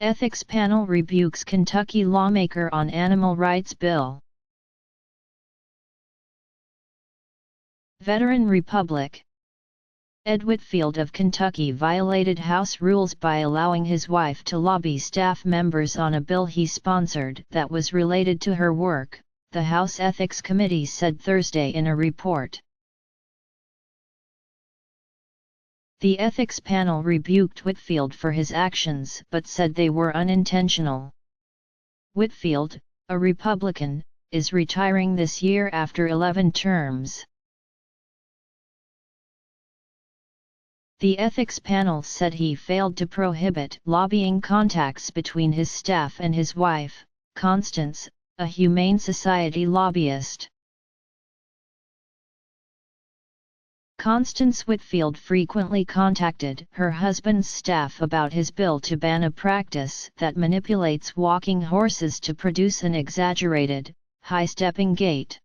Ethics panel rebukes Kentucky lawmaker on animal rights bill. Veteran Republic. Ed Whitfield of Kentucky violated House rules by allowing his wife to lobby staff members on a bill he sponsored that was related to her work, the House Ethics Committee said Thursday in a report. The ethics panel rebuked Whitfield for his actions but said they were unintentional. Whitfield, a Republican, is retiring this year after 11 terms. The ethics panel said he failed to prohibit lobbying contacts between his staff and his wife, Constance, a Humane Society lobbyist. Constance Whitfield frequently contacted her husband's staff about his bill to ban a practice that manipulates walking horses to produce an exaggerated, high-stepping gait.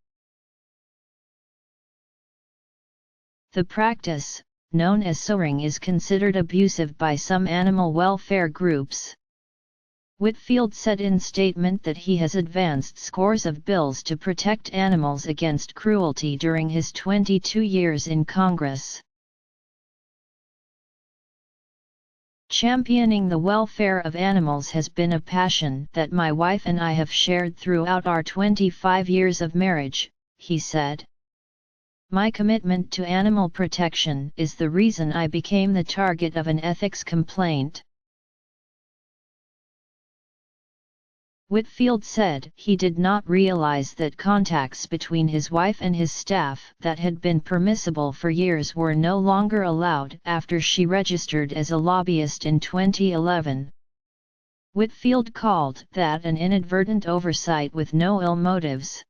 The practice, known as sowing, is considered abusive by some animal welfare groups. Whitfield said in statement that he has advanced scores of bills to protect animals against cruelty during his 22 years in Congress. Championing the welfare of animals has been a passion that my wife and I have shared throughout our 25 years of marriage, he said. My commitment to animal protection is the reason I became the target of an ethics complaint. Whitfield said he did not realize that contacts between his wife and his staff that had been permissible for years were no longer allowed after she registered as a lobbyist in 2011. Whitfield called that an inadvertent oversight with no ill motives.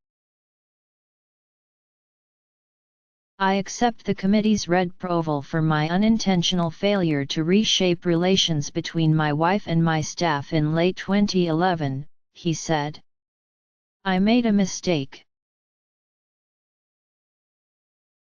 I accept the committee's red approval for my unintentional failure to reshape relations between my wife and my staff in late 2011, he said. I made a mistake.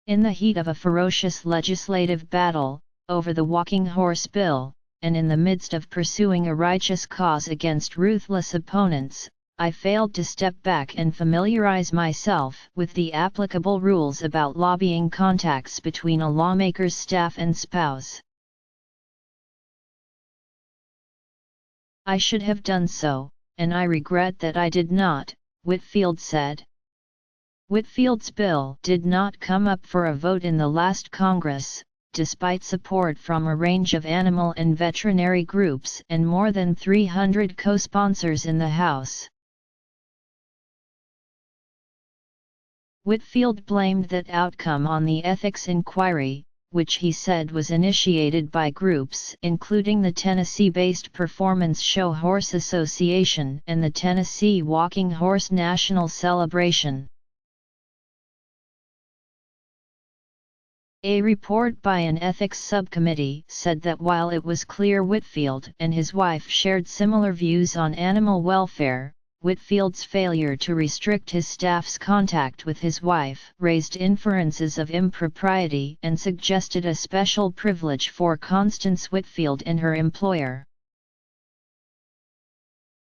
In the heat of a ferocious legislative battle over the walking horse bill, and in the midst of pursuing a righteous cause against ruthless opponents, I failed to step back and familiarize myself with the applicable rules about lobbying contacts between a lawmaker's staff and spouse. I should have done so, and I regret that I did not, Whitfield said. Whitfield's bill did not come up for a vote in the last Congress, despite support from a range of animal and veterinary groups and more than 300 co-sponsors in the House. Whitfield blamed that outcome on the ethics inquiry, which he said was initiated by groups including the Tennessee-based Performance Show Horse Association and the Tennessee Walking Horse National Celebration. A report by an ethics subcommittee said that while it was clear Whitfield and his wife shared similar views on animal welfare, Whitfield's failure to restrict his staff's contact with his wife raised inferences of impropriety and suggested a special privilege for Constance Whitfield and her employer.